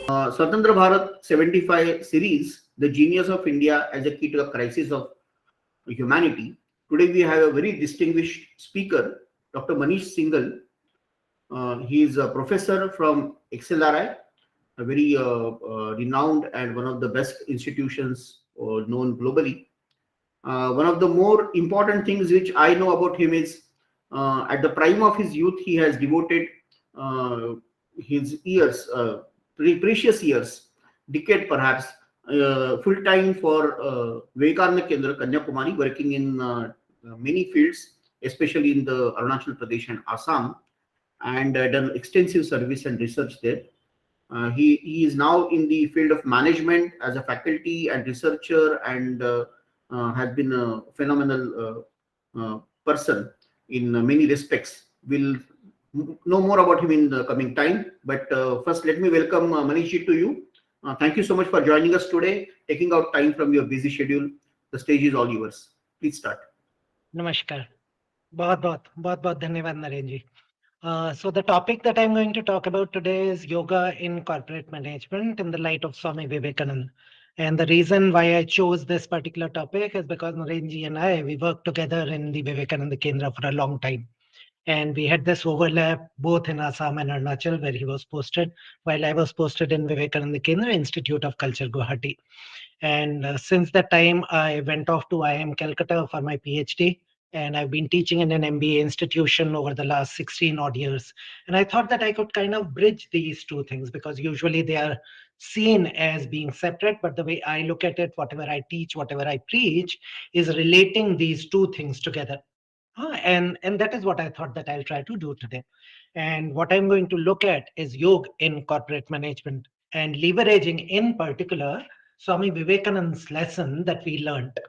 Swatantra Bharat 75 series, The Genius of India as a Key to the Crisis of Humanity. Today we have a very distinguished speaker, Dr. Manish Singhal. He is a professor from XLRI, a very renowned and one of the best institutions known globally. One of the more important things which I know about him is at the prime of his youth, he has devoted uh, his years, precious years, decade perhaps, full time for Vivekananda Kendra, Kanyakumari, working in many fields, especially in the Arunachal Pradesh and Assam, and done extensive service and research there. He is now in the field of management as a faculty and researcher, and has been a phenomenal person in many respects. We'll know more about him in the coming time. But first, let me welcome Manishji to you. Thank you so much for joining us today, taking out time from your busy schedule. The stage is all yours. Please start. नमस्कार बहुत बहुत बहुत बहुत धन्यवाद नरेंद्र जी so the topic that I'm going to talk about today is yoga in corporate management in the light of Swami Vivekananda. And the reason why I chose this particular topic is because Naren ji and I, we worked together in the Vivekananda Kendra for a long time. And we had this overlap both in Assam and Arunachal, where he was posted, while I was posted in Vivekananda Kendra Institute of Culture, Guwahati. And since that time, I went off to IIM Calcutta for my PhD. And I've been teaching in an MBA institution over the last 16 odd years. And I thought that I could kind of bridge these two things because usually they are seen as being separate. But the way I look at it, whatever I teach, whatever I preach, is relating these two things together. And that is what I thought that I'll try to do today. And what I'm going to look at is yoga in corporate management and leveraging in particular Swami Vivekananda's lesson that we learned.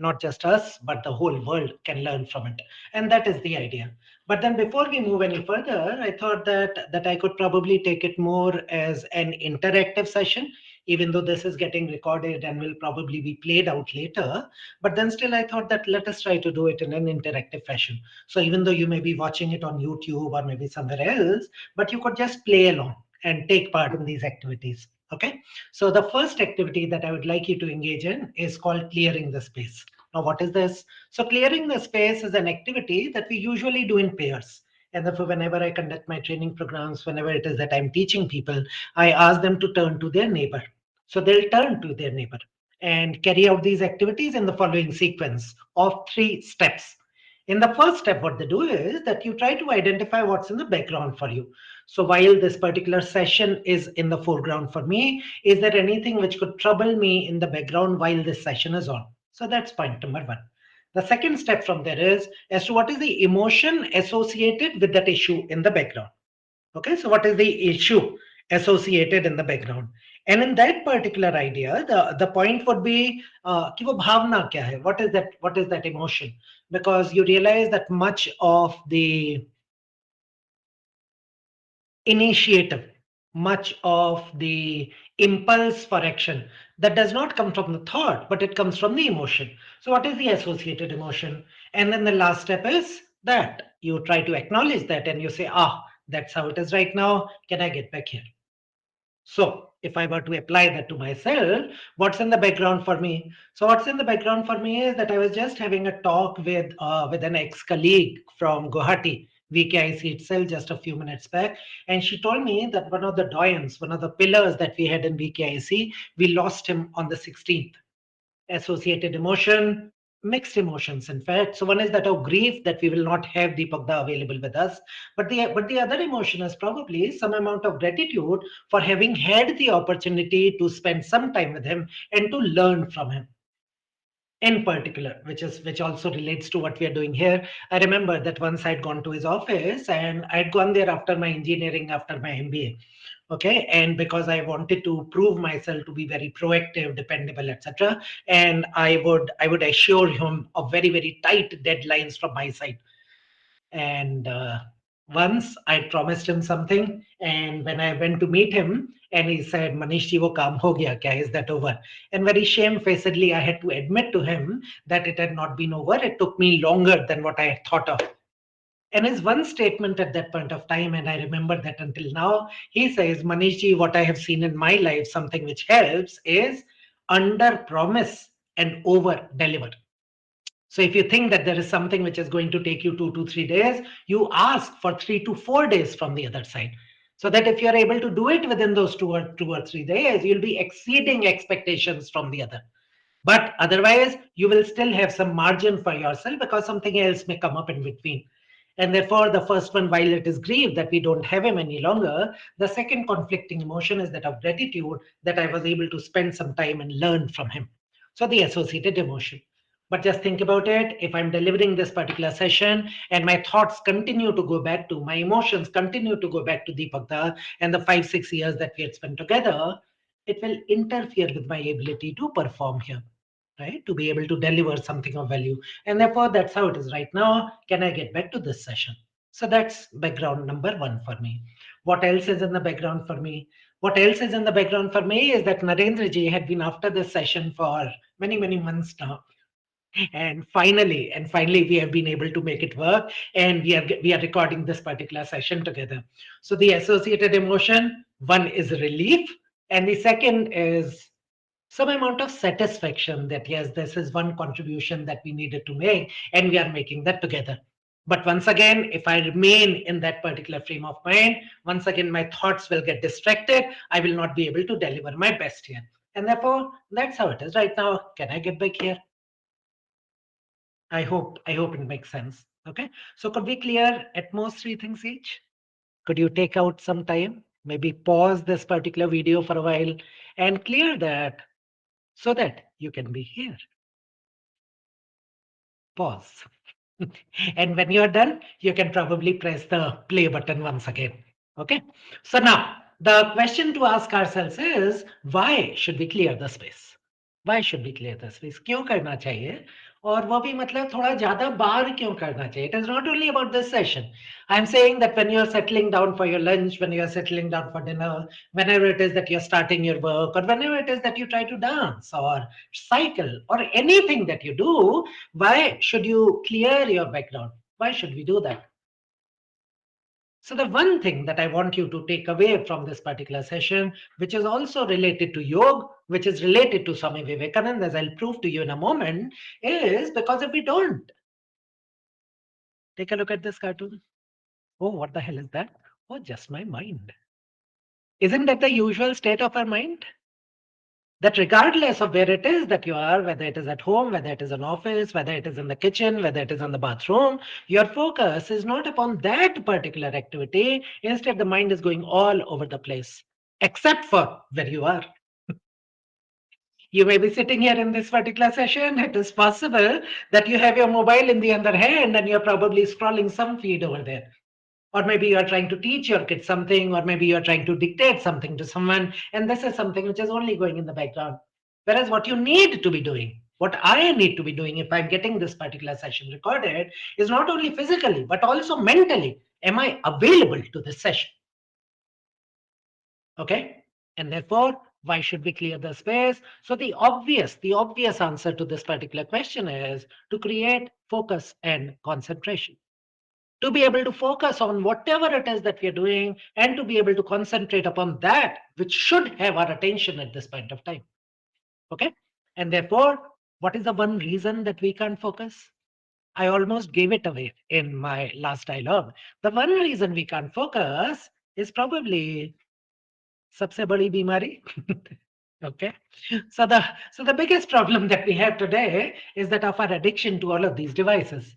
Not just us, but the whole world can learn from it. And that is the idea. But then before we move any further, I thought that I could probably take it more as an interactive session, even though this is getting recorded and will probably be played out later. But then still, I thought that let us try to do it in an interactive fashion. So even though you may be watching it on YouTube or maybe somewhere else, but you could just play along and take part in these activities. Okay. So the first activity that I would like you to engage in is called clearing the space. Now, what is this? So clearing the space is an activity that we usually do in pairs. And therefore, whenever I conduct my training programs, whenever it is that I'm teaching people, I ask them to turn to their neighbor. So they'll turn to their neighbor and carry out these activities in the following sequence of 3 steps. In the first step, what they do is that you try to identify what's in the background for you. So while this particular session is in the foreground for me, is there anything which could trouble me in the background while this session is on? So that's point number 1. The second step from there is as to what is the emotion associated with that issue in the background. Okay, so what is the issue associated in the background? And in that particular idea, the point would be कि वो भावना क्या है? What is that emotion? Because you realize that much of the initiative, much of the impulse for action, that does not come from the thought, but it comes from the emotion. So what is the associated emotion? And then the last step is that you try to acknowledge that and you say, that's how it is right now. Can I get back here? So if I were to apply that to myself, what's in the background for me? So what's in the background for me is that I was just having a talk with an ex-colleague from Guwahati, VKIC itself, just a few minutes back. And she told me that one of the doyens, one of the pillars that we had in VKIC, we lost him on the 16th. Associated emotion, mixed emotions, in fact. So one is that of grief that we will not have Deepakda available with us. But the other emotion is probably some amount of gratitude for having had the opportunity to spend some time with him and to learn from him in particular, which also relates to what we are doing here. I remember that once I'd gone to his office and I'd gone there after my engineering, after my MBA. Okay, and because I wanted to prove myself to be very proactive, dependable, etc., and I would assure him of very tight deadlines from my side. And once I promised him something, and when I went to meet him, and he said, Manish ji, wo kaam ho gaya kya? Is that over? And very shamefacedly, I had to admit to him that it had not been over. It took me longer than what I had thought of. And his one statement at that point of time, and I remember that until now, he says, Manishji, what I have seen in my life, something which helps is under promise and over deliver. So if you think that there is something which is going to take you 2 to 3 days, you ask for 3 to 4 days from the other side. So that if you're able to do it within those 2 or 3 days, you'll be exceeding expectations from the other. But otherwise, you will still have some margin for yourself because something else may come up in between. And therefore, the first one, while it is grief that we don't have him any longer, the second conflicting emotion is that of gratitude that I was able to spend some time and learn from him. So the associated emotion. But just think about it. If I'm delivering this particular session and my thoughts continue to go back to, my emotions continue to go back to Deepak Da and the 5, 6 years that we had spent together, it will interfere with my ability to perform here, right? To be able to deliver something of value. And therefore, that's how it is right now. Can I get back to this session? So that's background number one for me. What else is in the background for me? What else is in the background for me is that Narendra ji had been after this session for many, many months now. And finally we have been able to make it work, and we are recording this particular session together. So the associated emotion, one is relief, and the second is some amount of satisfaction that yes, this is one contribution that we needed to make, and we are making that together. But once again, if I remain in that particular frame of mind, once again my thoughts will get distracted. I will not be able to deliver my best here, and therefore that's how it is right now. Can I get back here? I hope it makes sense. Okay. So could we clear at most 3 things each? Could you take out some time, maybe pause this particular video for a while and clear that so that you can be here? Pause. And when you're done, you can probably press the play button once again. Okay. So now the question to ask ourselves is, why should we clear the space? Why should we clear the space? क्यों करना चाहिए? और वो भी मतलब थोड़ा ज्यादा बार क्यों करना चाहिए? It is not only about this session. I'm saying that when you're settling down for your lunch, when you're settling down for dinner, whenever it is that you're starting your work, or whenever it is that you try to dance or cycle or anything that you do, why should you clear your background? Why should we do that? So the one thing that I want you to take away from this particular session, which is also related to yoga, which is related to Swami Vivekananda, as I'll prove to you in a moment, is because if we don't, take a look at this cartoon. Oh, what the hell is that? Oh, just my mind. Isn't that the usual state of our mind? That regardless of where it is that you are, whether it is at home, whether it is an office, whether it is in the kitchen, whether it is in the bathroom, your focus is not upon that particular activity. Instead, the mind is going all over the place, except for where you are. You may be sitting here in this particular session. It is possible that you have your mobile in the other hand and you're probably scrolling some feed over there. Or maybe you're trying to teach your kids something, or maybe you're trying to dictate something to someone, and this is something which is only going in the background. Whereas what you need to be doing, what I need to be doing if I'm getting this particular session recorded, is not only physically, but also mentally. Am I available to this session? Okay. And therefore, why should we clear the space? So the obvious answer to this particular question is to create focus and concentration, to be able to focus on whatever it is that we're doing and to be able to concentrate upon that which should have our attention at this point of time. Okay. And therefore, what is the one reason that we can't focus? I almost gave it away in my last dialogue. The one reason we can't focus is probably सबसे बड़ी बीमारी. Okay. So the biggest problem that we have today is that of our addiction to all of these devices.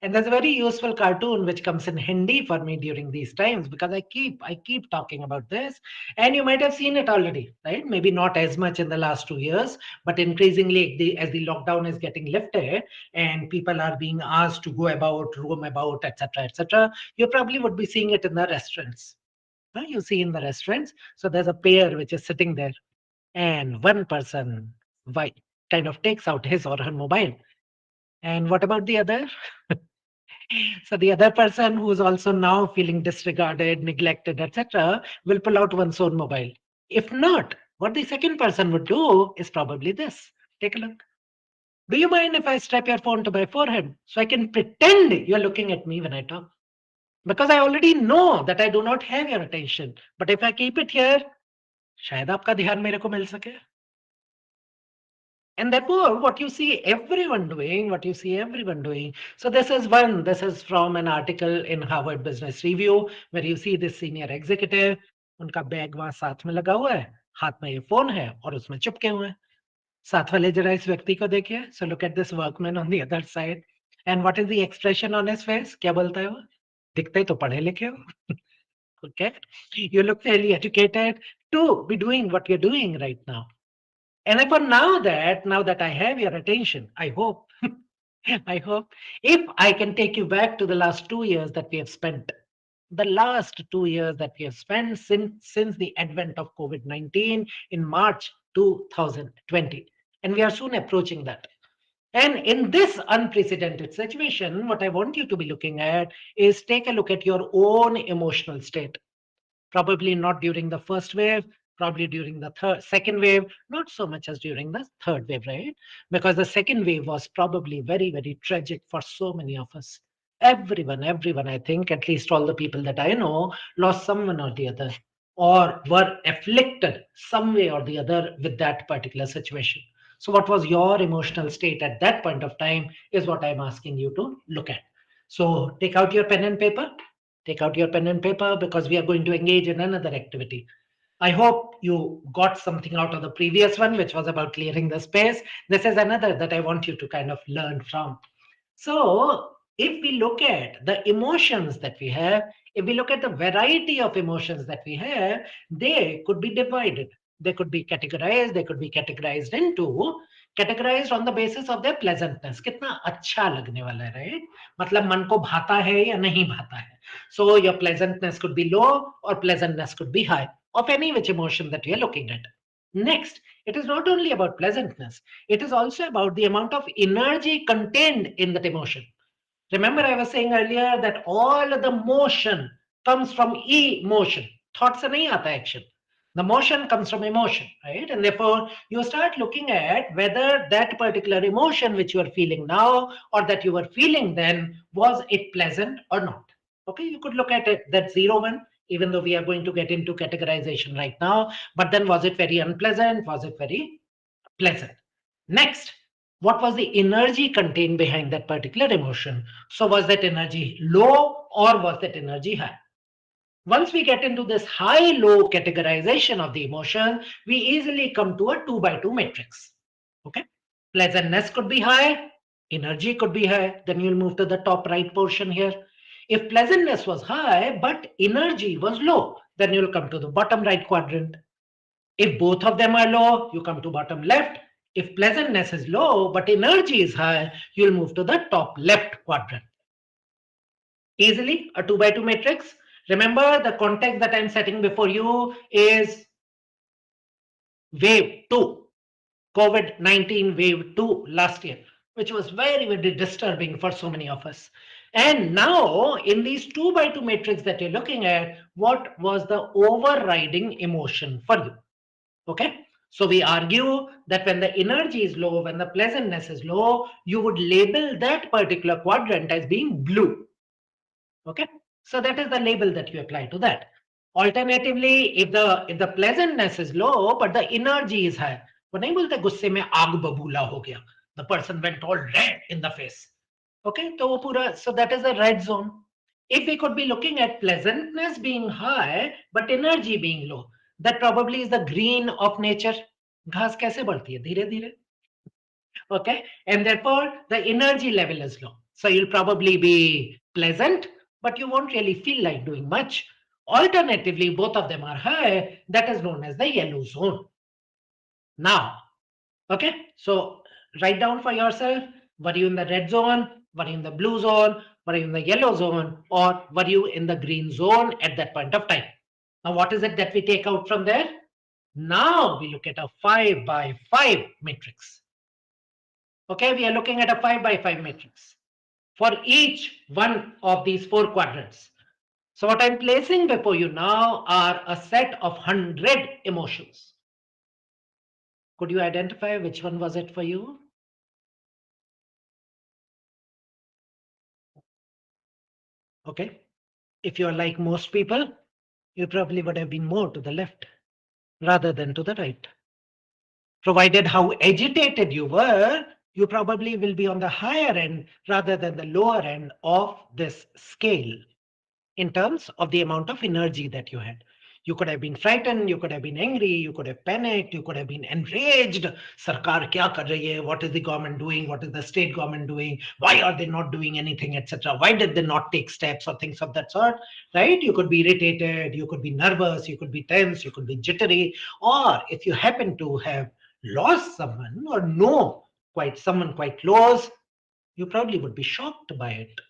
And there's a very useful cartoon which comes in handy for me during these times, because I keep talking about this, and you might have seen it already, right? Maybe not as much in the last 2 years, but increasingly as the lockdown is getting lifted and people are being asked to go about, roam about, etc., etc., you probably would be seeing it in the restaurants. You see in the restaurants. So there's a pair which is sitting there, and one person kind of takes out his or her mobile. And what about the other? So the other person who's also now feeling disregarded, neglected, etc., will pull out one's own mobile. If not, what the second person would do is probably this. Take a look. Do you mind if I strap your phone to my forehead so I can pretend you're looking at me when I talk? Because I already know that I do not have your attention. But if I keep it here, शायद आपका ध्यान मेरे को मिल सके. And therefore, what you see everyone doing, So this is from an article in Harvard Business Review, where you see this senior executive, उनका bag वहां साथ में लगा हुआ है, हाथ में ये फोन है और उसमें चिपके हुए हैं. साथ वाले जरा इस व्यक्ति को देखिए. So look at this workman on the other side. And what is the expression on his face? क्या बोलता है वो? दिखते ही तो पढ़े लिखे हो. Okay? You look fairly educated to be doing what you're doing right now. And therefore, now that I have your attention, I hope, I hope, if I can take you back to the last 2 years that we have spent, the last 2 years that we have spent since the advent of COVID-19 in March 2020. And we are soon approaching that. And in this unprecedented situation, what I want you to be looking at is take a look at your own emotional state. Probably not during the first wave, probably during the second wave, not so much as during the third wave, right? Because the second wave was probably very, very tragic for so many of us. Everyone, I think, at least all the people that I know, lost someone or the other, or were afflicted some way or the other with that particular situation. So, what was your emotional state at that point of time is what I'm asking you to look at. So, take out your pen and paper. Take out your pen and paper because we are going to engage in another activity. I hope you got something out of the previous one, which was about clearing the space. This is another that I want you to kind of learn from. So, if we look at the emotions that we have, if we look at the variety of emotions that we have, they could be divided. They could be categorized. They could be categorized on the basis of their pleasantness. कितना अच्छा लगने वाला है, right? मतलब मन को भाता है या नहीं भाता है. So your pleasantness could be low or pleasantness could be high of any which emotion that we are looking at. Next, it is not only about pleasantness, it is also about the amount of energy contained in that emotion. Remember, I was saying earlier that all the motion comes from emotion. Thoughts se nahi aata action. The motion comes from emotion, right? And therefore, you start looking at whether that particular emotion which you are feeling now or that you were feeling then, was it pleasant or not? Okay, you could look at it, that 0 1, even though we are going to get into categorization right now. But then, was it very unpleasant? Was it very pleasant? Next, what was the energy contained behind that particular emotion? So, was that energy low or was that energy high? Once we get into this high low categorization of the emotion, we easily come to a 2 by 2 matrix. Okay, pleasantness could be high, energy could be high. Then you'll move to the top right portion here. If pleasantness was high but energy was low, then you'll come to the bottom right quadrant. If both of them are low, you come to bottom left. If pleasantness is low but energy is high, you'll move to the top left quadrant. Easily a 2 by 2 matrix. Remember, the context that I'm setting before you is wave 2, COVID-19 wave 2 last year, which was very, very disturbing for so many of us. And now, in these 2 by 2 matrix that you're looking at, what was the overriding emotion for you? Okay, so we argue that when the energy is low, when the pleasantness is low, you would label that particular quadrant as being blue. Okay, so that is the label that you apply to that. Alternatively, if the pleasantness is low but the energy is high, वो नहीं बोलते गुस्से में आग बबूला हो गया, the person went all red in the face. Okay, तो वो पूरा, so that is the red zone. If we could be looking at pleasantness being high but energy being low, that probably is the green of nature. घास कैसे बढ़ती है? धीरे धीरे. Okay, and therefore the energy level is low. So you'll probably be pleasant, but you won't really feel like doing much. Alternatively, both of them are high. That is known as the yellow zone. Now, okay, so write down for yourself, were you in the red zone, were you in the blue zone, were you in the yellow zone, or were you in the green zone at that point of time? Now, what is it that we take out from there? Now we look at a 5 by 5 matrix. Okay, we are looking at a 5 by 5 matrix for each one of these 4 quadrants. So what I'm placing before you now are a set of 100 emotions. Could you identify which one was it for you? Okay. If you're like most people, you probably would have been more to the left rather than to the right. Provided how agitated you were, you probably will be on the higher end rather than the lower end of this scale in terms of the amount of energy that you had. You could have been frightened, you could have been angry, you could have panicked, you could have been enraged. Sarkar kya kar rahi hai? What is the government doing? What is the state government doing? Why are they not doing anything, etc.? Why did they not take steps or things of that sort? Right? You could be irritated, you could be nervous, you could be tense, you could be jittery, or if you happen to have lost someone or know quite someone quite close, you probably would be shocked by it.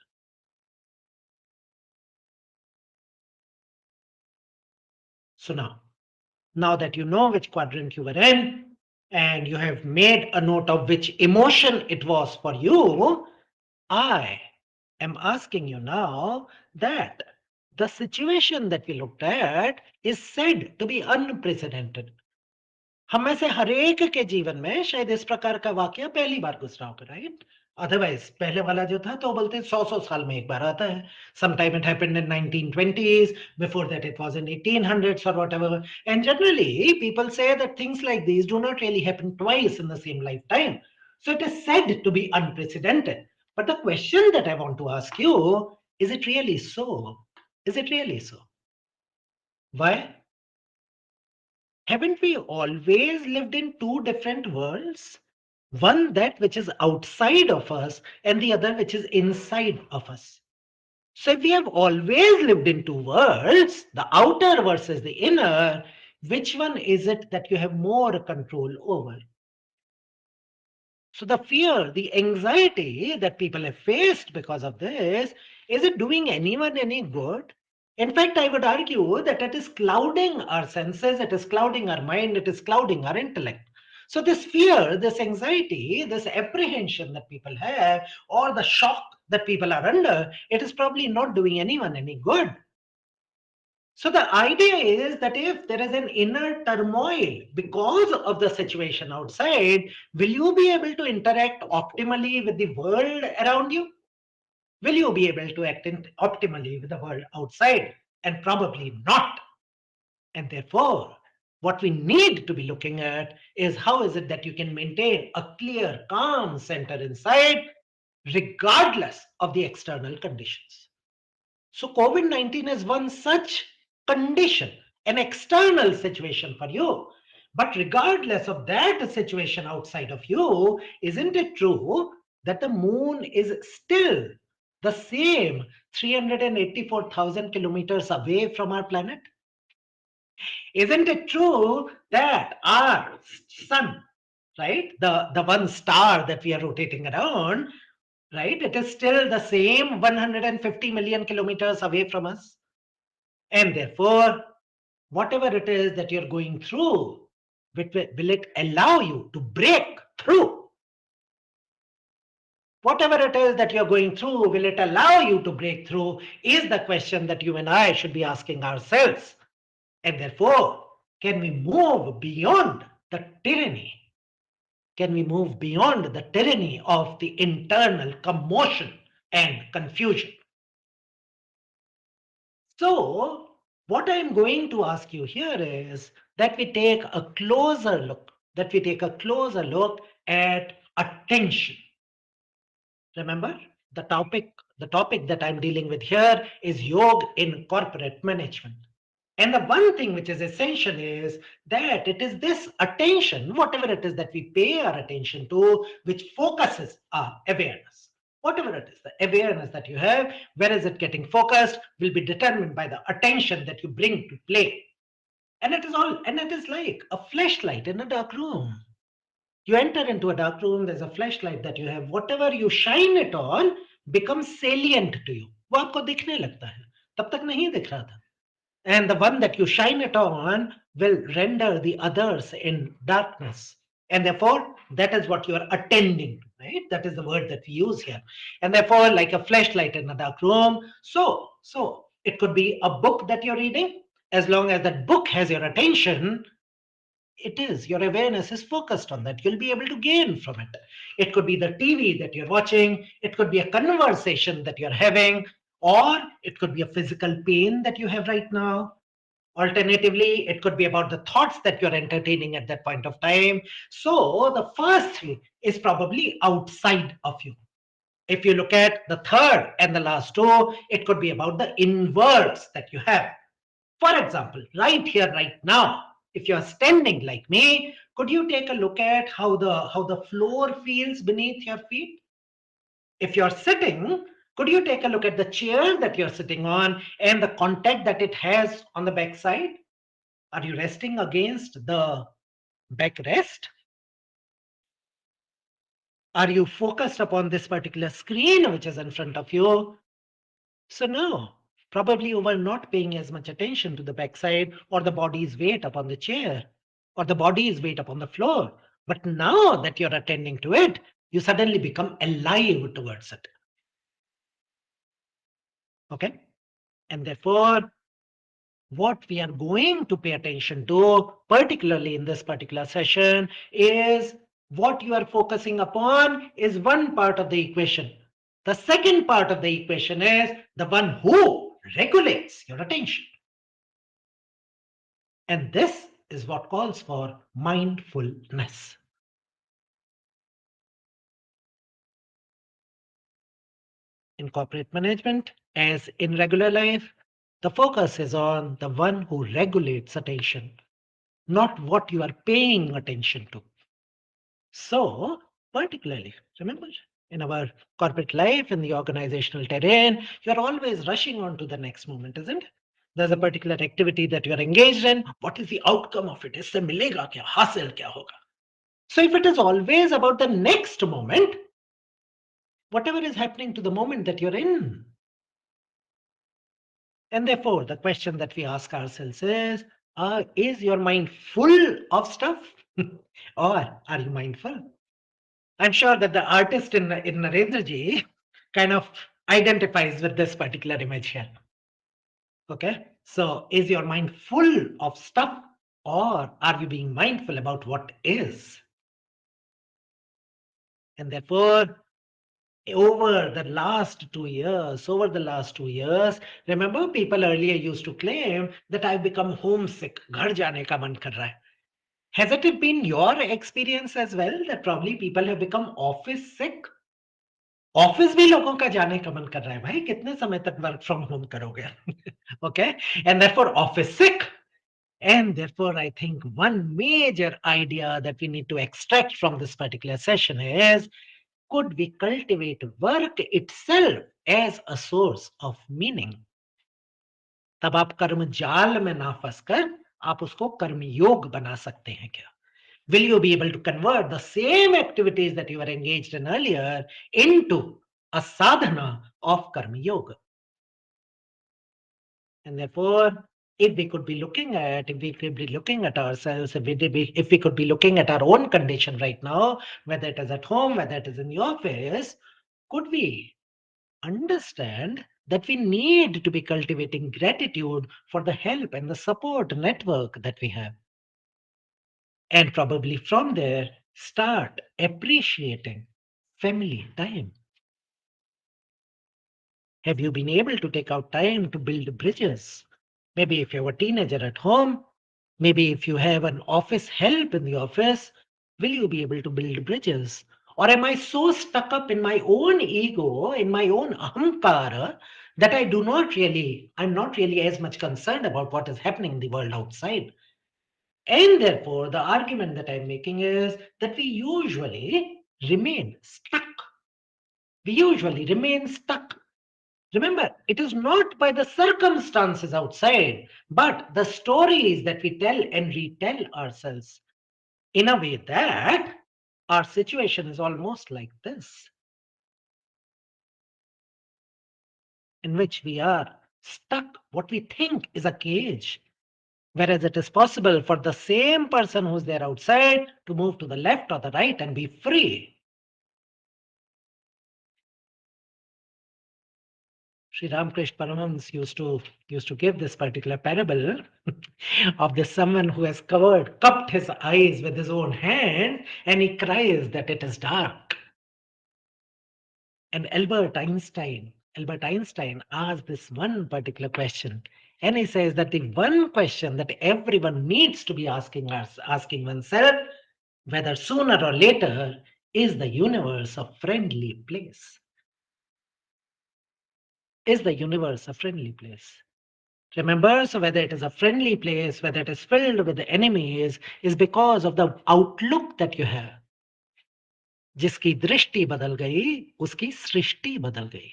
So now that you know which quadrant you were in, and you have made a note of which emotion it was for you, I am asking you now that the situation that we looked at is said to be unprecedented. हम में से हर एक के जीवन में शायद इस प्रकार का वाक्य पहली बार गुजरा होगा, राइट? अदरवाइज पहले वाला जो था तो बोलते 100 साल में एक बार आता है. Sometime it happened in 1920s, before that it was in 1800s or whatever. And generally people say that things like these do not really happen twice in the same lifetime. So it is said to be unprecedented. But the question that I want to ask you, is it really so? Is it really so? Why? Haven't we always lived in two different worlds? One that which is outside of us and the other which is inside of us. So if we have always lived in two worlds, the outer versus the inner, which one is it that you have more control over? So the fear, the anxiety that people have faced because of this, is it doing anyone any good? In fact, I would argue that it is clouding our senses, it is clouding our mind, it is clouding our intellect. So this fear, this anxiety, this apprehension that people have, or the shock that people are under, it is probably not doing anyone any good. So the idea is that if there is an inner turmoil because of the situation outside, will you be able to interact optimally with the world around you? Will you be able to act optimally with the world outside? And probably not. And therefore, what we need to be looking at is how is it that you can maintain a clear, calm center inside, regardless of the external conditions. So COVID-19 is one such condition, an external situation for you. But regardless of that situation outside of you, isn't it true that the moon is still the same 384,000 kilometers away from our planet? Isn't it true that our sun, right, the one star that we are rotating around, right, it is still the same 150 million kilometers away from us? And therefore, whatever it is that you're going through, will it allow you to break through? Whatever it is that you're going through, will it allow you to break through? Is the question that you and I should be asking ourselves. And therefore, can we move beyond the tyranny? Can we move beyond the tyranny of the internal commotion and confusion? So, what I'm going to ask you here is that we take a closer look, at attention. Remember, the topic that I'm dealing with here is yoga in corporate management. And the one thing which is essential is that it is this attention, whatever it is that we pay our attention to, which focuses our awareness. Whatever it is, the awareness that you have, where is it getting focused, will be determined by the attention that you bring to play. And it is like a flashlight in a dark room. You enter into a dark room, there's a flashlight that you have. Whatever you shine it on becomes salient to you. वो आपको दिखने लगता है. तब तक नहीं दिख रहा था. And the one that you shine it on will render the others in darkness. And therefore, that is what you are attending to, right? That is the word that we use here. And therefore, like a flashlight in a dark room, so it could be a book that you're reading. As long as that book has your attention, your awareness is focused on that. You'll be able to gain from it. It could be the TV that you're watching. It could be a conversation that you're having, or it could be a physical pain that you have right now. Alternatively, it could be about the thoughts that you're entertaining at that point of time. So the first three is probably outside of you. If you look at the third and the last two, it could be about the inwards that you have. For example, right here, right now, if you're standing like me, could you take a look at how the floor feels beneath your feet? If you're sitting, could you take a look at the chair that you're sitting on and the contact that it has on the backside? Are you resting against the backrest? Are you focused upon this particular screen which is in front of you? So no, probably you were not paying as much attention to the backside or the body's weight upon the chair or the body's weight upon the floor. But now that you're attending to it, you suddenly become alive towards it. Okay? And therefore, what we are going to pay attention to, particularly in this particular session, is what you are focusing upon is one part of the equation. The second part of the equation is the one who regulates your attention. And this is what calls for mindfulness. In corporate management, as in regular life, the focus is on the one who regulates attention, not what you are paying attention to. So, particularly, remember, in our corporate life, in the organizational terrain, you're always rushing on to the next moment, isn't it? There's a particular activity that you're engaged in. What is the outcome of it? Isse milega kya? Hasil kya hoga? So, if it is always about the next moment, whatever is happening to the moment that you're in. And therefore, the question that we ask ourselves is your mind full of stuff or are you mindful? I'm sure that the artist in Narendra ji kind of identifies with this particular image here. Okay. So is your mind full of stuff or are you being mindful about what is? And therefore, over the last 2 years, remember people earlier used to claim that I've become homesick. Ghar jaane ka man kar raha hai. Has it been your experience as well that probably people have become office sick? Office भी लोगों का जाने का मन कर रहा है भाई कितने समय तक वर्क फ्रॉम होम करोगे okay and therefore office sick and therefore I think one major idea that we need to extract from this particular session is could we cultivate work itself as a source of meaning तब आप कर्म जाल में ना फंसकर आप उसको कर्म योग बना सकते हैं क्या will you be able to convert the same activities that you were engaged in earlier into a sadhana of karma yoga? And therefore, if we could be looking at, if we could be looking at ourselves, if we could be looking at our own condition right now, whether it is at home, whether it is in the office, could we understand that we need to be cultivating gratitude for the help and the support network that we have? And probably from there, start appreciating family time. Have you been able to take out time to build bridges? Maybe if you have a teenager at home, maybe if you have an office help in the office, will you be able to build bridges? Or am I so stuck up in my own ego, in my own ahamkara, that I'm not really as much concerned about what is happening in the world outside? And therefore, the argument that I'm making is that we usually remain stuck. We usually remain stuck. Remember, it is not by the circumstances outside, but the stories that we tell and retell ourselves in a way that our situation is almost like this, in which we are stuck, what we think is a cage. Whereas it is possible for the same person who's there outside to move to the left or the right and be free. Sri Ramakrishna Paramahamsa used to give this particular parable of this someone who has cupped his eyes with his own hand and he cries that it is dark. And Albert Einstein Albert Einstein asked this one particular question, and he says that the one question that everyone needs to be asking oneself, whether sooner or later, is the universe a friendly place? Is the universe a friendly place? Remember, so whether it is a friendly place, whether it is filled with the enemies, is because of the outlook that you have. जिसकी दृष्टि बदल गई, उसकी सृष्टि बदल गई.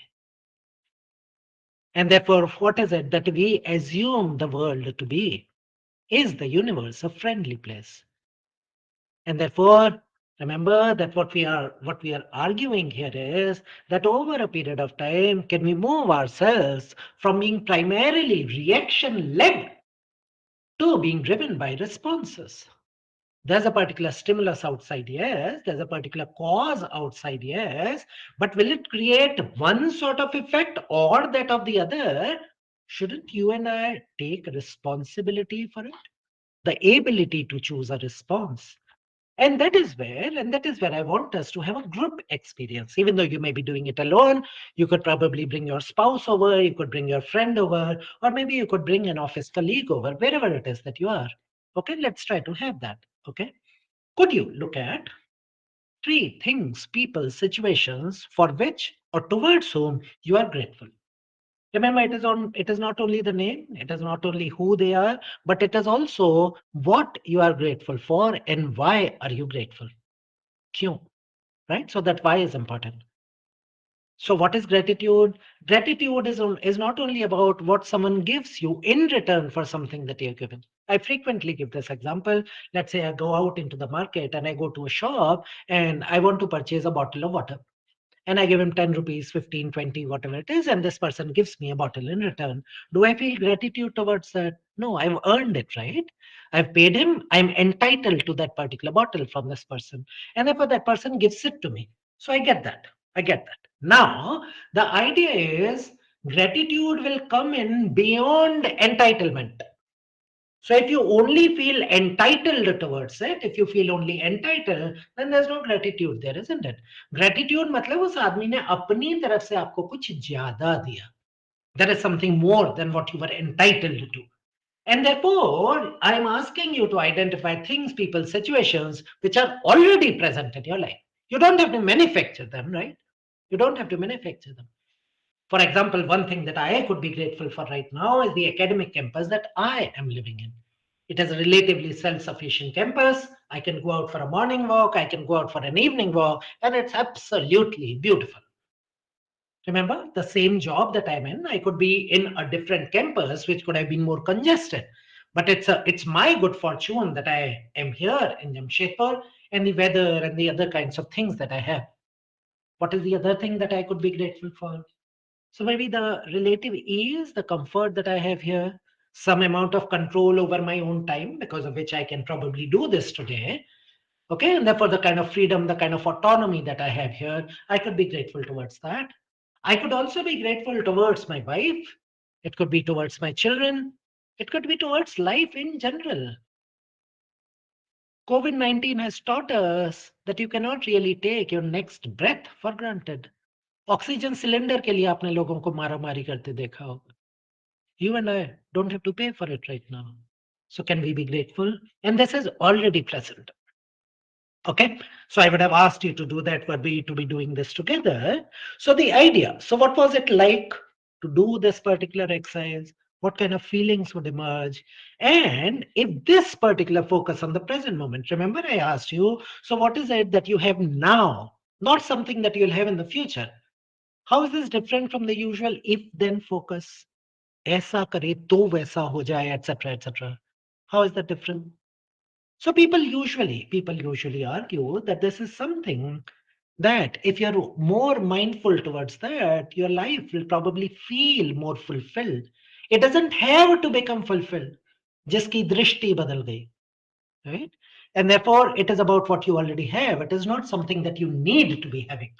And therefore, what is it that we assume the world to be? Is the universe a friendly place? And therefore, remember that what we are arguing here is that over a period of time, can we move ourselves from being primarily reaction led to being driven by responses? There's a particular stimulus outside, yes. There's a particular cause outside, yes. But will it create one sort of effect or that of the other? Shouldn't you and I take responsibility for it? The ability to choose a response. And that is where I want us to have a group experience. Even though you may be doing it alone, you could probably bring your spouse over, you could bring your friend over, or maybe you could bring an office colleague over, wherever it is that you are. Okay, let's try to have that. Okay. Could you look at 3 things, people, situations for which or towards whom you are grateful? Remember, it is not only the name, it is not only who they are, but it is also what you are grateful for and why are you grateful. Kyun, right? So that why is important. So what is gratitude? Gratitude is not only about what someone gives you in return for something that you're given. I frequently give this example. Let's say I go out into the market and I go to a shop and I want to purchase a bottle of water. And I give him 10 rupees, 15, 20, whatever it is, and this person gives me a bottle in return. Do I feel gratitude towards that? No, I've earned it, right? I've paid him. I'm entitled to that particular bottle from this person. And therefore, that person gives it to me. So I get that. I get that. Now, the idea is gratitude will come in beyond entitlement. So if you only feel entitled towards it, if you feel only entitled, then there's no gratitude there, isn't it? Gratitude मतलब उस आदमी ने अपनी तरफ से आपको कुछ ज्यादा दिया. There is something more than what you were entitled to. And therefore, I'm asking you to identify things, people, situations which are already present in your life. You don't have to manufacture them, right? You don't have to manufacture them. For example, one thing that I could be grateful for right now is the academic campus that I am living in. It is a relatively self-sufficient campus. I can go out for a morning walk, I can go out for an evening walk, and it's absolutely beautiful. Remember, the same job that I'm in, I could be in a different campus, which could have been more congested. But it's my good fortune that I am here in Jamshedpur and the weather and the other kinds of things that I have. What is the other thing that I could be grateful for? So maybe the relative ease, the comfort that I have here, some amount of control over my own time, because of which I can probably do this today. Okay, and therefore the kind of freedom, the kind of autonomy that I have here, I could be grateful towards that. I could also be grateful towards my wife. It could be towards my children. It could be towards life in general. COVID-19 has taught us that you cannot really take your next breath for granted. Oxygen cylinder के लिए आपने लोगों को मारामारी करते देखा होगा. You and I don't have to pay for it right now. So can we be grateful? And this is already present. Okay. So I would have asked you to do that, but we to be doing this together. So the idea. So what was it like to do this particular exercise? What kind of feelings would emerge? And if this particular focus on the present moment, remember I asked you, so what is it that you have now? Not something that you'll have in the future. How is this different from the usual if then focus? ऐसा करे तो वैसा हो जाए, etc., etc. How is that different? So people usually argue that this is something that if you're more mindful towards that, your life will probably feel more fulfilled. It doesn't have to become fulfilled. जिसकी दृष्टि बदल गई, right? And therefore, it is about what you already have. It is not something that you need to be having.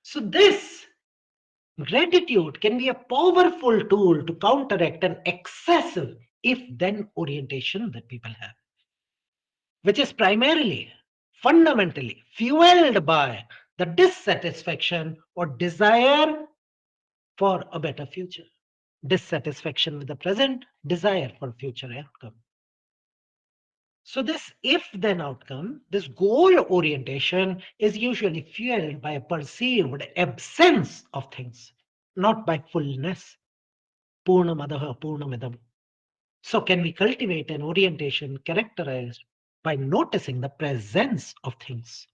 So this gratitude can be a powerful tool to counteract an excessive if-then orientation that people have, which is primarily, fundamentally fueled by the dissatisfaction or desire for a better future. Dissatisfaction with the present, desire for future outcome. So this if-then outcome, this goal orientation is usually fueled by a perceived absence of things, not by fullness. Purnamadaha Purnamidam. So can we cultivate an orientation characterized by noticing the presence of things?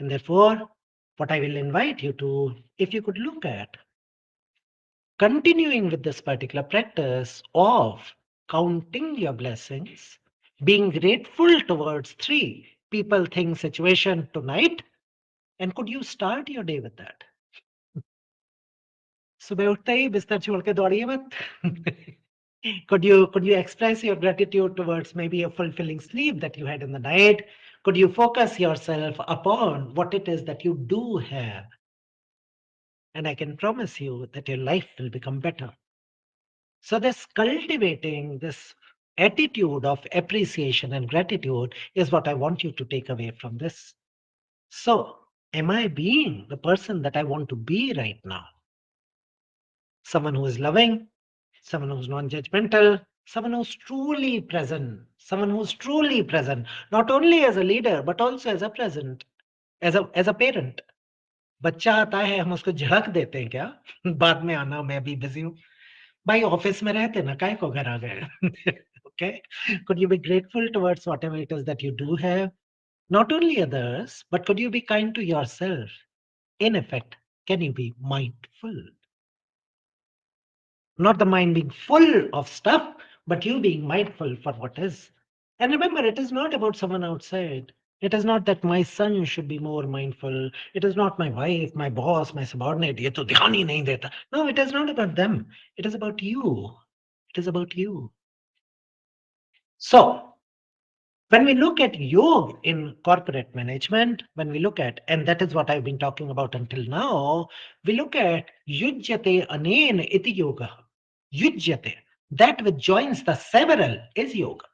And therefore, what I will invite you to, if you could look at continuing with this particular practice of counting your blessings, being grateful towards three people, thing, situation tonight, and could you start your day with that? सुबह उठते ही बिस्तर छोड़ के दौड़िए मत. Could you express your gratitude towards maybe a fulfilling sleep that you had in the night? Could you focus yourself upon what it is that you do have? And I can promise you that your life will become better. So this cultivating this attitude of appreciation and gratitude is what I want you to take away from this. So am I being the person that I want to be right now? Someone who is loving, someone who's non-judgmental, someone who's truly present, not only as a leader, but also as a present, as a parent. बच्चा आता है हम उसको झड़क देते हैं क्या बाद में आना मैं भी बिजी हूँ भाई ऑफिस में रहते ना काय को घर आ गए okay could you be grateful towards whatever it is that you do have not only others but could you be kind to yourself in effect can you be mindful not the mind being full of stuff, but you being mindful for what is. And remember, it is not about someone outside. It is not that my son should be more mindful. It is not my wife, my boss, my subordinate. ये तो ध्यान ही नहीं देता. No, it is not about them. It is about you. It is about you. So, when we look at yoga in corporate management, when we look at, and that is what I've been talking about until now, we look at yujyate anen iti yoga. Yujyate, that which joins the several is yoga.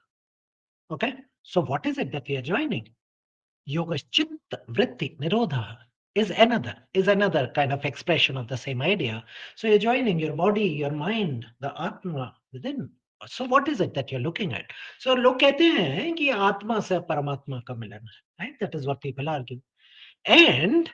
Okay, so what is it that we are joining? Yoga chitta vritti nirodha is another kind of expression of the same idea. So you're joining your body, your mind, the atma within. So what is it that you're looking at? So लोग कहते हैं कि आत्मा से परमात्मा का मिलन है, right? That is what people argue. And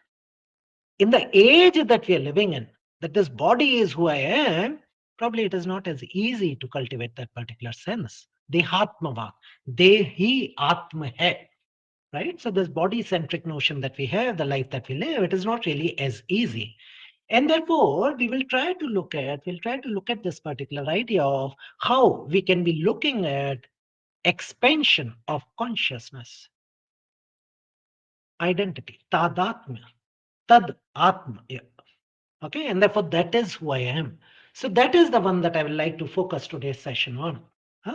in the age that we are living in, that this body is who I am, probably it is not as easy to cultivate that particular sense. Dehatmavad, dehi atma hai, right? So this body-centric notion that we have, the life that we live, it is not really as easy. And therefore, we'll try to look at this particular idea of how we can be looking at expansion of consciousness, identity, tadatma, tad atma. Okay, and therefore that is who I am. So that is the one that I would like to focus today's session on.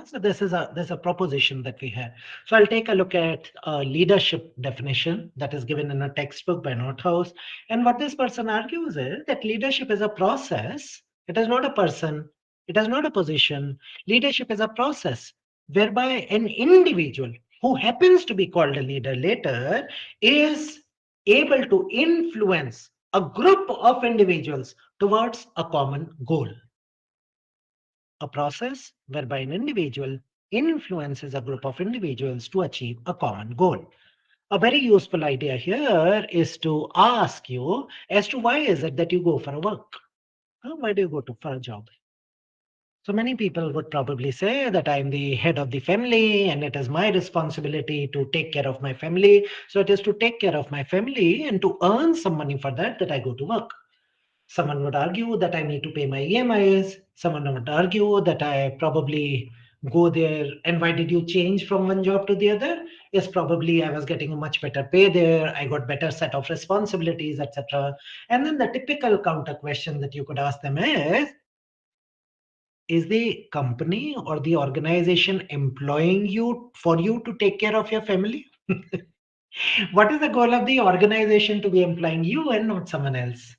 So there's a proposition that we have. So I'll take a look at a leadership definition that is given in a textbook by Nordhaus. And what this person argues is that leadership is a process. It is not a person. It is not a position. Leadership is a process whereby an individual who happens to be called a leader later is able to influence a group of individuals towards a common goal. A process whereby an individual influences a group of individuals to achieve a common goal. A very useful idea here is to ask you as to why is it that you go for a work? Why do you go for a job? So many people would probably say that I'm the head of the family and it is my responsibility to take care of my family. So it is to take care of my family and to earn some money for that I go to work. Someone would argue that I need to pay my EMIs. Someone would argue that I probably go there. And why did you change from one job to the other? Yes, probably I was getting a much better pay there. I got better set of responsibilities, etc. And then the typical counter question that you could ask them is the company or the organization employing you for you to take care of your family? What is the goal of the organization to be employing you and not someone else?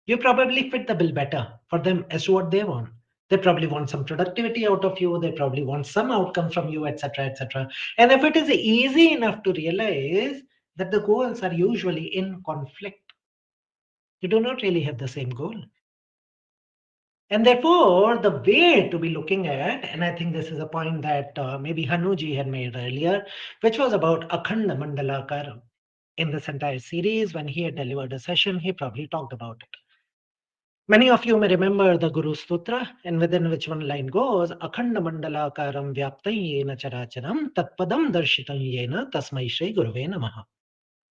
You probably fit the bill better for them as to what they want. They probably want some productivity out of you. They probably want some outcome from you, etc., etc. And if it is easy enough to realize that the goals are usually in conflict, You do not really have the same goal. And therefore, the way to be looking at, and I think this is a point that maybe Hanuji had made earlier, which was about Akhanda Mandalakaram. In this entire series, when he had delivered a session, he probably talked about it. Many of you may remember the Guru Sutra, and within which one line goes, Akhanda Mandalakaram Vyaptam Yena Characharam Tatpadam Darshitam Yena Tasmai Shri Guruve Namaha.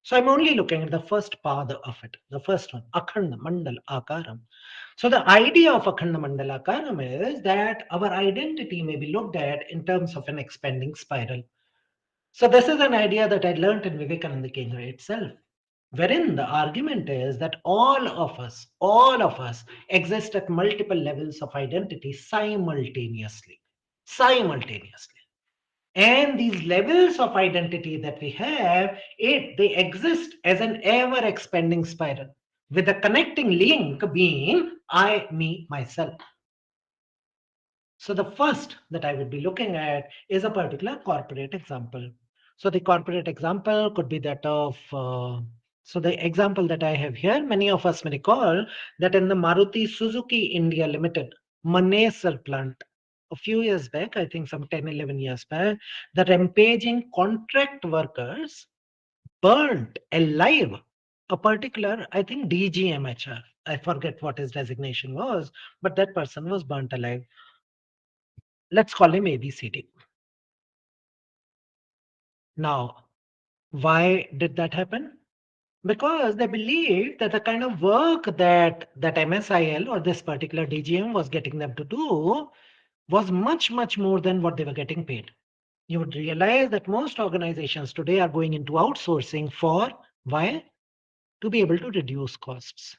So I'm only looking at the first part of it, the first one, Akhanda Mandal Akaram. So the idea of Akhanda Mandal Akaram is that our identity may be looked at in terms of an expanding spiral. So this is an idea that I learned in Vivekananda Kendra itself, wherein the argument is that all of us exist at multiple levels of identity simultaneously. Simultaneously. And these levels of identity that we have, they exist as an ever expanding spiral, with the connecting link being I, me, myself. So the first that I would be looking at is a particular corporate example. So the corporate example could be that of, so the example that I have here, many of us may recall that in the Maruti Suzuki India Limited, Manesar plant, a few years back, I think some 10, 11 years back, the rampaging contract workers burnt alive a particular, I think, DGMHR. I forget what his designation was, but that person was burnt alive. Let's call him ABCD. Now, why did that happen? Because they believed that the kind of work that MSIL or this particular DGM was getting them to do was much, much more than what they were getting paid. You would realize that most organizations today are going into outsourcing for why? To be able to reduce costs,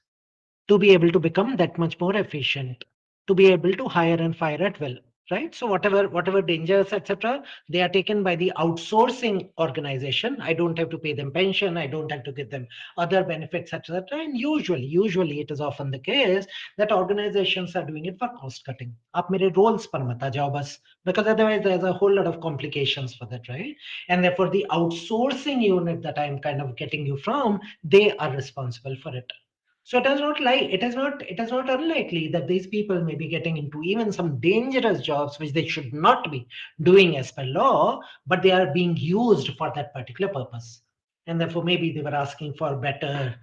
to be able to become that much more efficient, to be able to hire and fire at will, right? So whatever dangers, etc., they are taken by the outsourcing organization. I don't have to pay them pension, I don't have to give them other benefits, etc. And usually it is often the case that organizations are doing it for cost cutting. आप मेरे roles पर मत आ जाओ बस, because otherwise there's a whole lot of complications for that, right? And therefore the outsourcing unit that I'm kind of getting you from, they are responsible for it. So it is not like it is not unlikely that these people may be getting into even some dangerous jobs which they should not be doing as per law, but they are being used for that particular purpose. And therefore maybe they were asking for better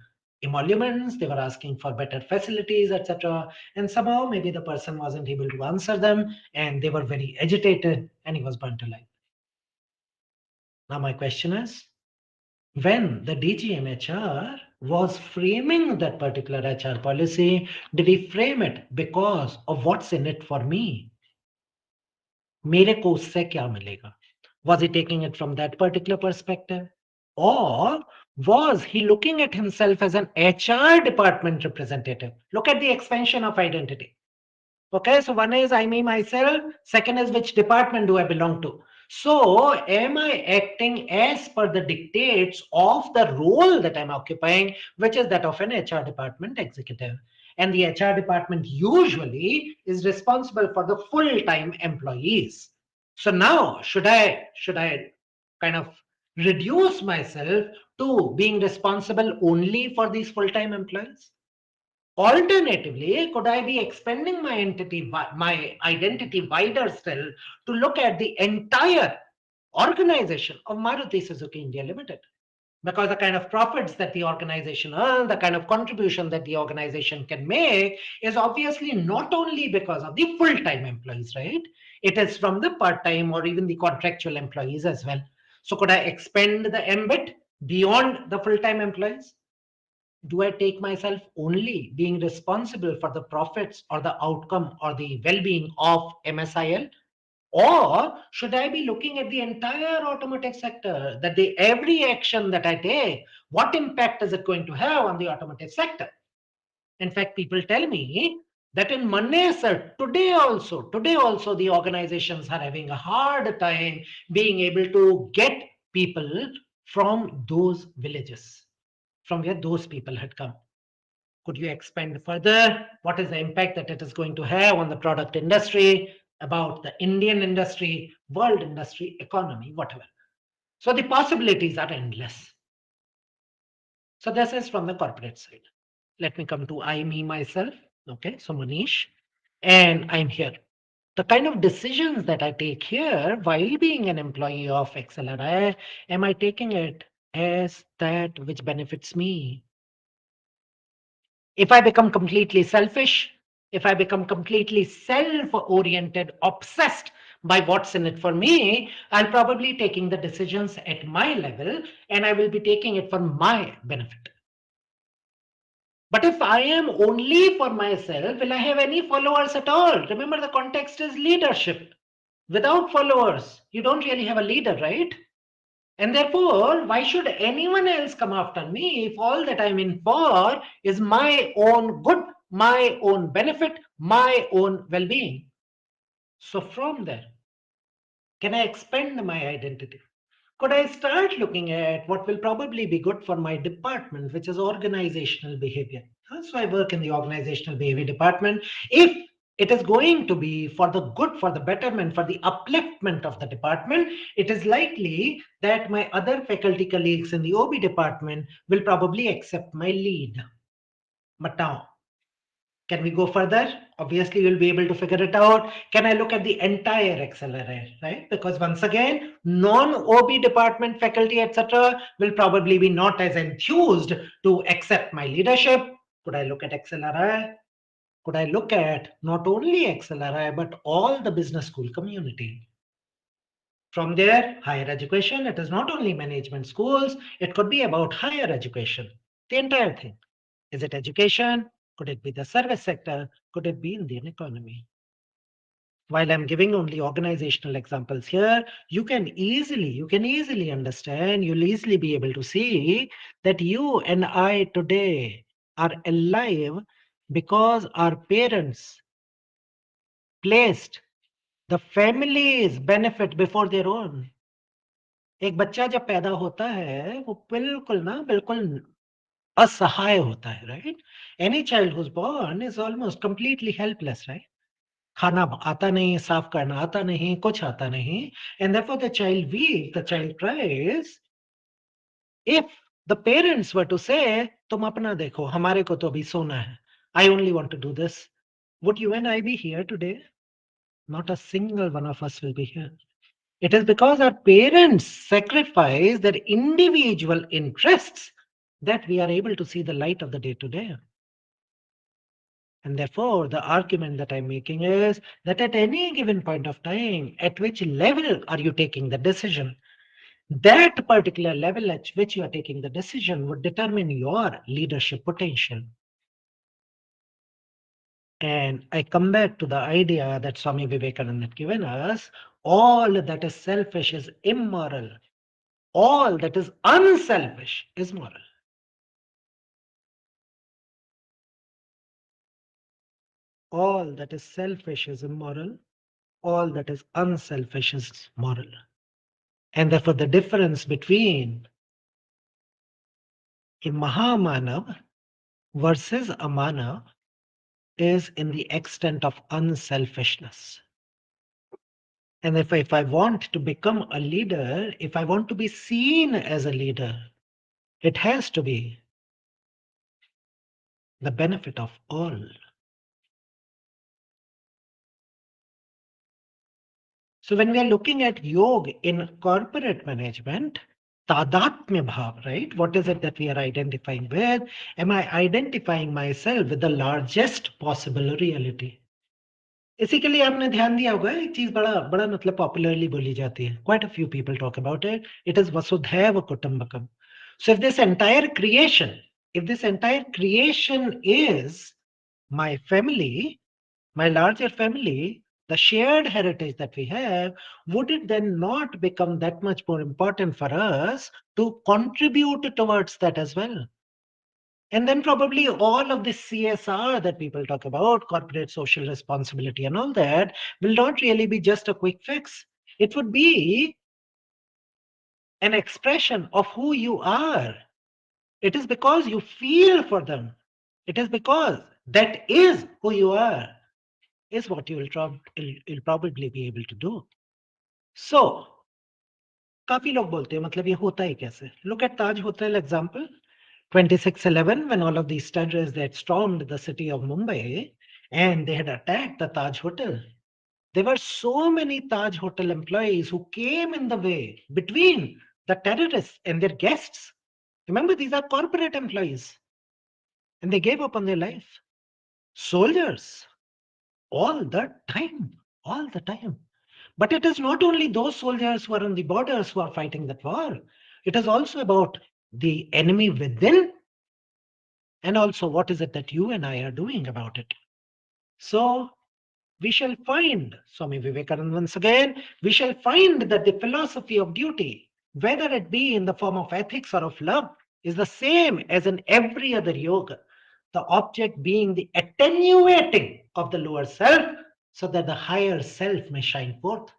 emoluments, they were asking for better facilities, etc. And somehow maybe the person wasn't able to answer them and they were very agitated and he was burnt alive. Now my question is, when the DGMHR was framing that particular HR policy, did he frame it because of what's in it for me? मेरे को उससे क्या मिलेगा? Was he taking it from that particular perspective? Or was he looking at himself as an HR department representative? Look at the expansion of identity. Okay, so one is I, me, myself. Second is which department do I belong to? So am I acting as per the dictates of the role that I'm occupying, which is that of an HR department executive? And the HR department usually is responsible for the full-time employees. So now should I kind of reduce myself to being responsible only for these full-time employees? Alternatively, could I be expanding my identity wider still to look at the entire organization of Maruti Suzuki India Limited? Because the kind of profits that the organization earns, the kind of contribution that the organization can make is obviously not only because of the full-time employees, right? It is from the part-time or even the contractual employees as well. So could I expand the ambit beyond the full-time employees? Do I take myself only being responsible for the profits or the outcome or the well-being of MSIL? Or should I be looking at the entire automotive sector, that every action that I take, what impact is it going to have on the automotive sector? In fact, people tell me that in Manesar, today also the organizations are having a hard time being able to get people from those villages, from where those people had come. Could you expand further? What is the impact that it is going to have on the product industry, about the Indian industry, world industry, economy, whatever? So the possibilities are endless. So this is from the corporate side. Let me come to I, me, myself. Okay, so Manish, and I'm here. The kind of decisions that I take here while being an employee of XLRI, am I taking it as that which benefits me? If I become completely selfish, if I become completely self oriented, obsessed by what's in it for me, I'll probably taking the decisions at my level and I will be taking it for my benefit. But if I am only for myself, will I have any followers at all? Remember, the context is leadership. Without followers, you don't really have a leader, right? And therefore, why should anyone else come after me if all that I'm in for is my own good, my own benefit, my own well being? So, from there, can I expand my identity? Could I start looking at what will probably be good for my department, which is organizational behavior? So I work in the organizational behavior department. If it is going to be for the good, for the betterment, for the upliftment of the department, it is likely that my other faculty colleagues in the OB department will probably accept my lead. But now, can we go further? Obviously, you'll be able to figure it out. Can I look at the entire accelerator, right? Because once again, non-OB department faculty, etc., will probably be not as enthused to accept my leadership. Could I look at XLRI? Could I look at not only XLRI, but all the business school community? From there, higher education, it is not only management schools, it could be about higher education, the entire thing. Is it education? Could it be the service sector? Could it be Indian economy? While I'm giving only organizational examples here, you can easily understand, you'll easily be able to see that you and I today are alive because our parents placed the family's benefit before their own. एक बच्चा जब पैदा होता है वो बिल्कुल असहाय होता है, right? Any child who's born is almost completely helpless, right? खाना आता नहीं, साफ करना आता नहीं, कुछ आता नहीं, and therefore the child weak, the child cries. If the parents were to say तुम अपना देखो, हमारे को तो अभी सोना है, I only want to do this, would you and I be here today? Not a single one of us will be here. It is because our parents sacrifice their individual interests that we are able to see the light of the day today. And therefore, the argument that I'm making is that at any given point of time, at which level are you taking the decision? That particular level at which you are taking the decision would determine your leadership potential. And I come back to the idea that Swami Vivekananda had given us, all that is selfish is immoral. All that is unselfish is moral. All that is selfish is immoral. All that is unselfish is moral. And therefore, the difference between a Mahamanav versus a Manav is in the extent of unselfishness. And if I want to become a leader, if I want to be seen as a leader, it has to be the benefit of all. So when we are looking at yoga in corporate management, tadatmya bhav, right? What is it that we are identifying with? Am I identifying myself with the largest possible reality? इसी के लिए आपने ध्यान दिया होगा, एक चीज बड़ा बड़ा मतलब पॉपुलरली बोली जाती है. Quite a few people talk about it. It is Vasudhaiva Kutumbakam. So if this entire creation is my family, my larger family, the shared heritage that we have, would it then not become that much more important for us to contribute towards that as well? And then probably all of this CSR that people talk about, corporate social responsibility and all that, will not really be just a quick fix. It would be an expression of who you are. It is because you feel for them. It is because that is who you are, is what you'll probably be able to do. So, काफी लोग बोलते हैं मतलब ये होता ही कैसे? Look at Taj Hotel example. 26/11, when all of these terrorists they had stormed the city of Mumbai and they had attacked the Taj Hotel. There were so many Taj Hotel employees who came in the way between the terrorists and their guests. Remember, these are corporate employees and they gave up on their life. Soldiers, all the time, all the time. But it is not only those soldiers who are on the borders who are fighting that war. It is also about the enemy within, and also what is it that you and I are doing about it. So we shall find, Swami Vivekananda once again, we shall find that the philosophy of duty, whether it be in the form of ethics or of love, is the same as in every other yoga. The object being the attenuating of the lower self so that the higher self may shine forth.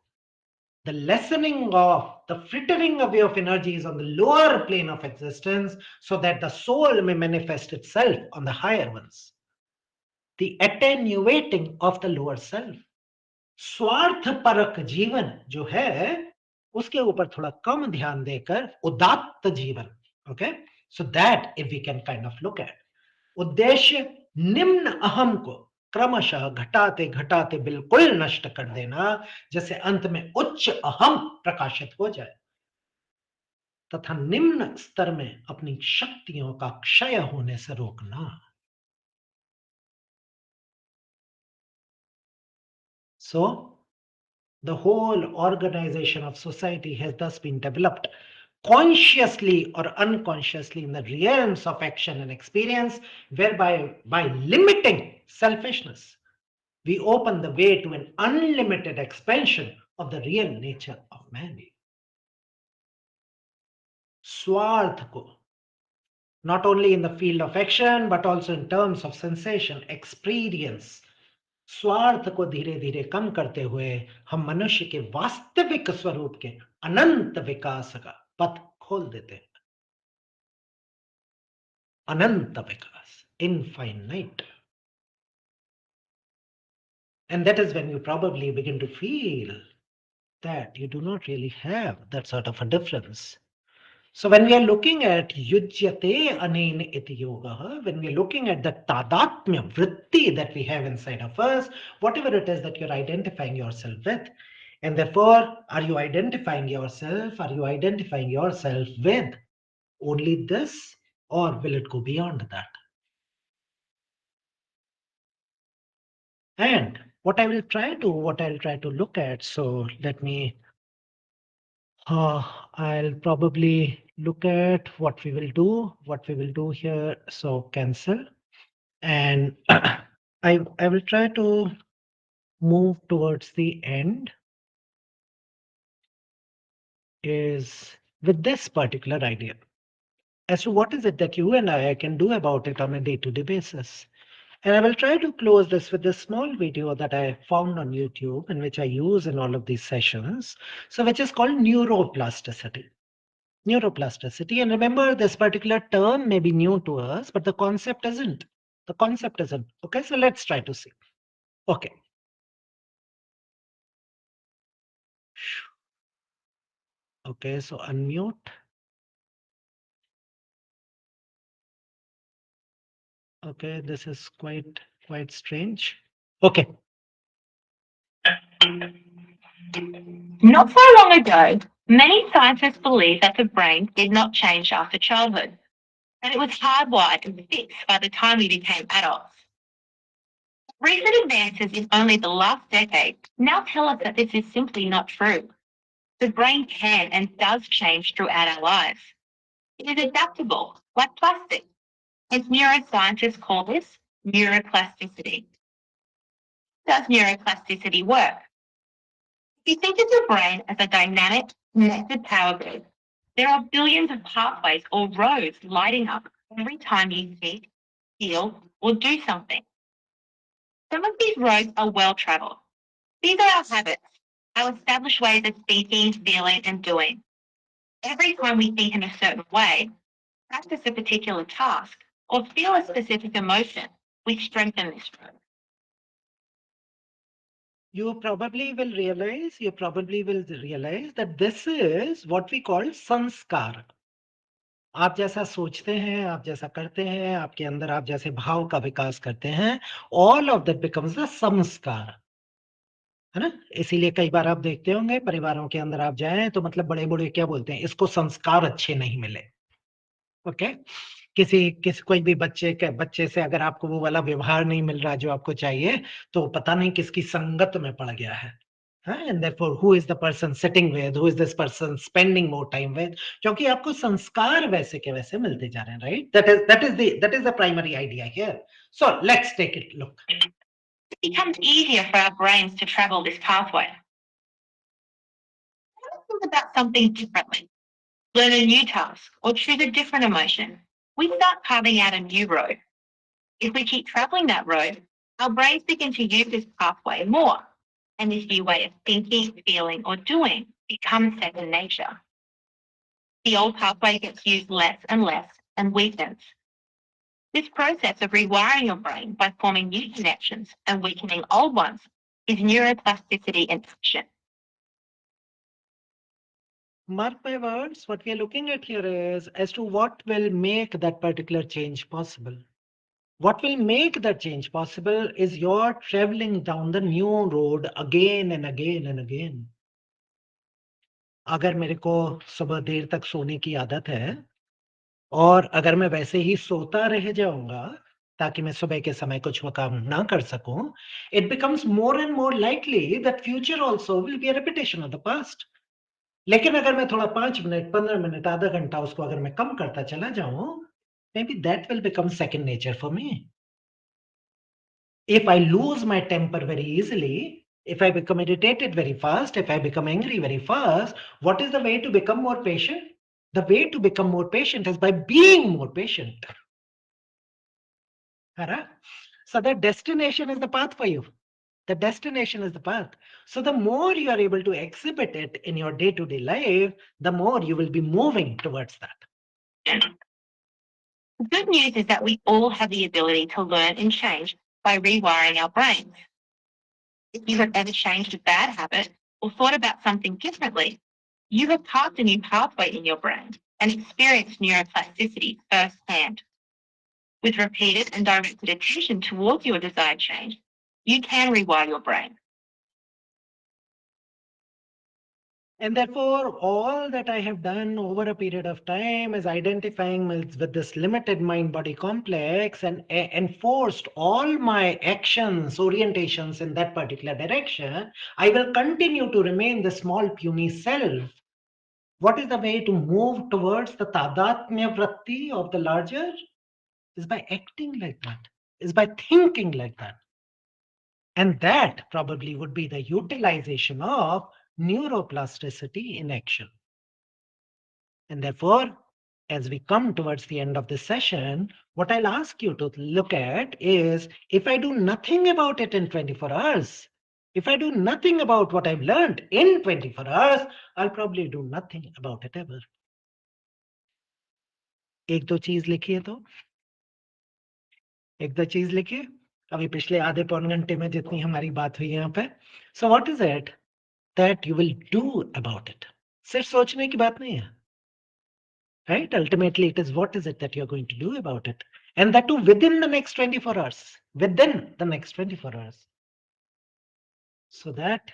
The lessening of, the frittering away of energies on the lower plane of existence so that the soul may manifest itself on the higher ones. The attenuating of the lower self. स्वार्थ परक जीवन जो है उसके ऊपर थोड़ा कम ध्यान देकर उदात्त जीवन. Okay, so that if we can kind of look at उद्देश्य निम्न अहम को क्रमशः घटाते घटाते बिल्कुल नष्ट कर देना, जैसे अंत में उच्च अहम प्रकाशित हो जाए तथा निम्न स्तर में अपनी शक्तियों का क्षय होने से रोकना. So the whole organization of society has thus been developed consciously or unconsciously in the realms of action and experience, whereby by limiting selfishness, we open the way to an unlimited expansion of the real nature of man. Swarth ko, not only in the field of action, but also in terms of sensation, experience. स्वार्थ को धीरे धीरे कम करते हुए हम मनुष्य के वास्तविक स्वरूप के अनंत विकास का पथ खोल देते हैं. अनंत विकास, infinite. And that is when you probably begin to feel that you do not really have that sort of a difference. So when we are looking at yujyate anen iti yoga, when we are looking at the tadatmya vritti that we have inside of us, whatever it is that you're identifying yourself with, and therefore, are you identifying yourself? Are you identifying yourself with only this, or will it go beyond that? And what I'll try to look at, so let me I'll probably look at what we will do here. So cancel. And I will try to move towards the end is with this particular idea as to what is it that you and I can do about it on a day-to-day basis. And I will try to close this with a small video that I found on YouTube and which I use in all of these sessions. So which is called neuroplasticity. Neuroplasticity. And remember, this particular term may be new to us, but the concept isn't. The concept isn't. Okay, so let's try to see. Okay. Okay, so unmute. Okay, this is quite strange. Okay. Not so long ago, many scientists believed that the brain did not change after childhood, that it was hardwired and fixed by the time we became adults. Recent advances in only the last decade now tell us that this is simply not true. The brain can and does change throughout our lives. It is adaptable, like plastic. Hence, neuroscientists call this neuroplasticity. Does neuroplasticity work? If you think of your brain as a dynamic, connected power grid, there are billions of pathways or roads lighting up every time you think, feel, or do something. Some of these roads are well traveled. These are our habits, our established ways of thinking, feeling, and doing. Every time we think in a certain way, practice a particular task, or feel a specific emotion, we strengthen this road. You probably will realize that this is what we call sanskara. आप जैसा सोचते हैं, आप जैसा करते हैं, आपके अंदर आप जैसे भाव का विकास करते हैं, all of that becomes the संस्कार, है ना। इसीलिए कई बार आप देखते होंगे परिवारों के अंदर आप जाएं तो मतलब बड़े बड़े क्या बोलते हैं, इसको संस्कार अच्छे नहीं मिले। ओके, किसी कोई भी बच्चे से अगर आपको वो वाला व्यवहार नहीं मिल रहा जो आपको चाहिए, तो पता नहीं किसकी संगत में पड़ गया है। And therefore, who is the person sitting with, who is this person spending more time with? क्योंकि आपको संस्कार वैसे के वैसे मिलते जा रहे हैं, right? That is the primary idea here. So let's take it. Look, It becomes easier for our brains to travel this pathway. Think about something differently. Learn a new task or choose a different emotion. We start carving out a new road. If we keep traveling that road, our brains begin to use this pathway more, and this new way of thinking, feeling, or doing becomes second nature. The old pathway gets used less and less and weakens. This process of rewiring your brain by forming new connections and weakening old ones is neuroplasticity in action. mark my words, what we are looking at here is as to what will make that particular change possible. What will make that change possible is your traveling down the new road again and again and again. अगर मेरे को सुबह देर तक सोने की आदत है और अगर मैं वैसे ही सोता रह जाऊंगा ताकि मैं सुबह के समय कुछ वो काम ना कर सकूं, it becomes more and more likely that future also will be a repetition of the past. लेकिन अगर मैं थोड़ा 5 मिनट 15 मिनट आधा घंटा उसको अगर मैं कम करता चला जाऊं, maybe that will become second nature for me. If I lose my temper very easily, if I become irritated very fast, if I become angry very fast, what is the way to become more patient? The way to become more patient is by being more patient. So the destination is the path for you. The destination is the path. So the more you are able to exhibit it in your day-to-day life, the more you will be moving towards that. The good news is that we all have the ability to learn and change by rewiring our brains. If you have ever changed a bad habit or thought about something differently, you have carved a new pathway in your brain and experienced neuroplasticity firsthand. With repeated and directed attention towards your desired change, you can rewire your brain. And therefore, all that I have done over a period of time is identifying with this limited mind-body complex and enforced all my actions, orientations in that particular direction. I will continue to remain the small puny self. What is the way to move towards the tadatmya vritti of the larger? Is by acting like that, is by thinking like that. And that probably would be the utilization of neuroplasticity in action. And therefore, as we come towards the end of this session, what I'll ask you to look at is if I do nothing about it in 24 hours, if I do nothing about what I've learned in 24 hours, I'll probably do nothing about it ever. एक दो चीज लिखिए तो एक दो चीज लिखिए अभी पिछले आधे पौन घंटे में जितनी हमारी बात हुई यहाँ पे. So what is it that you will do about it? सिर्फ सोचने की बात नहीं है, right? Ultimately, it is what is it that you're going to do about it? And that too within the next 24 hours, within the next 24 hours. So that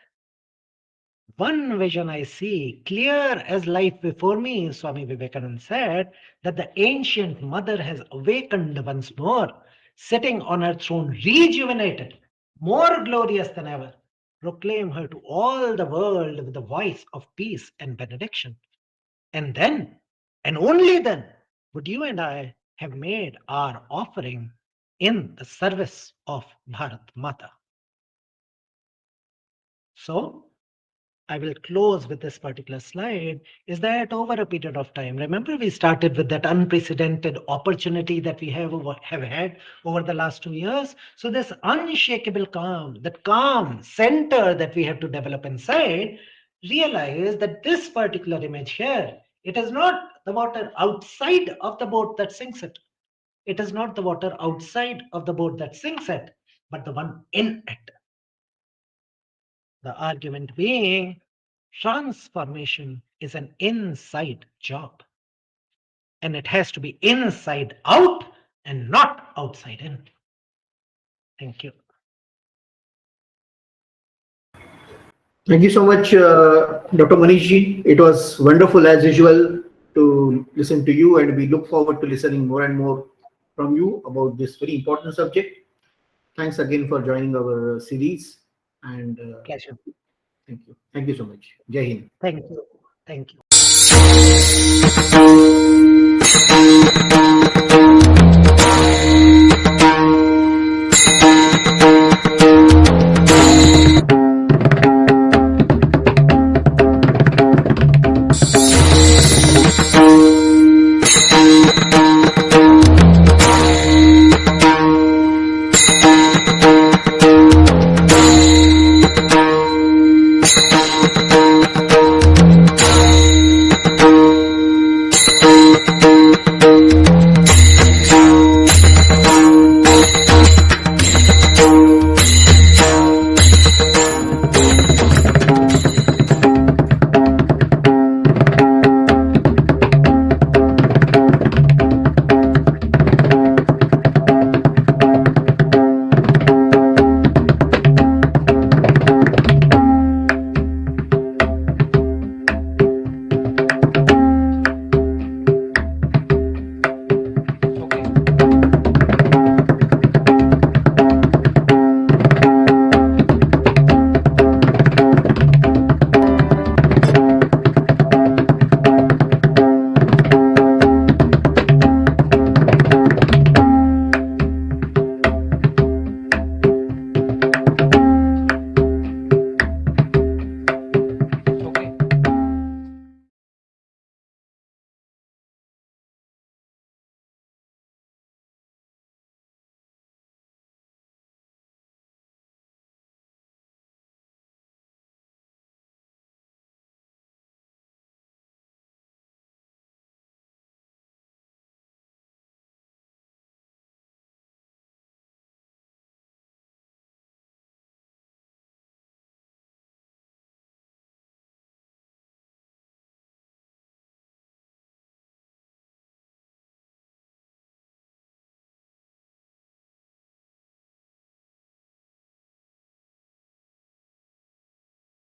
one vision I see clear as life before me, Swami Vivekananda said, that the ancient mother has awakened once more, sitting on her throne, rejuvenated, more glorious than ever. Proclaim her to all the world with the voice of peace and benediction. And then, and only then, would you and I have made our offering in the service of Bharat Mata. So, I will close with this particular slide, is that over a period of time, remember we started with that unprecedented opportunity that we have had over the last 2 years. So this unshakable calm, that calm center that we have to develop inside, realize that this particular image here, it is not the water outside of the boat that sinks it. It is not the water outside of the boat that sinks it, but the one in it. The argument being, transformation is an inside job. and it has to be inside out and not outside in. Thank you. Thank you so much, Dr. Manishji. It was wonderful as usual to listen to you, and we look forward to listening more and more from you about this very important subject. Thanks again for joining our series, and Pleasure. thank you. Thank you so much. Jai Hind. Thank you. Thank you.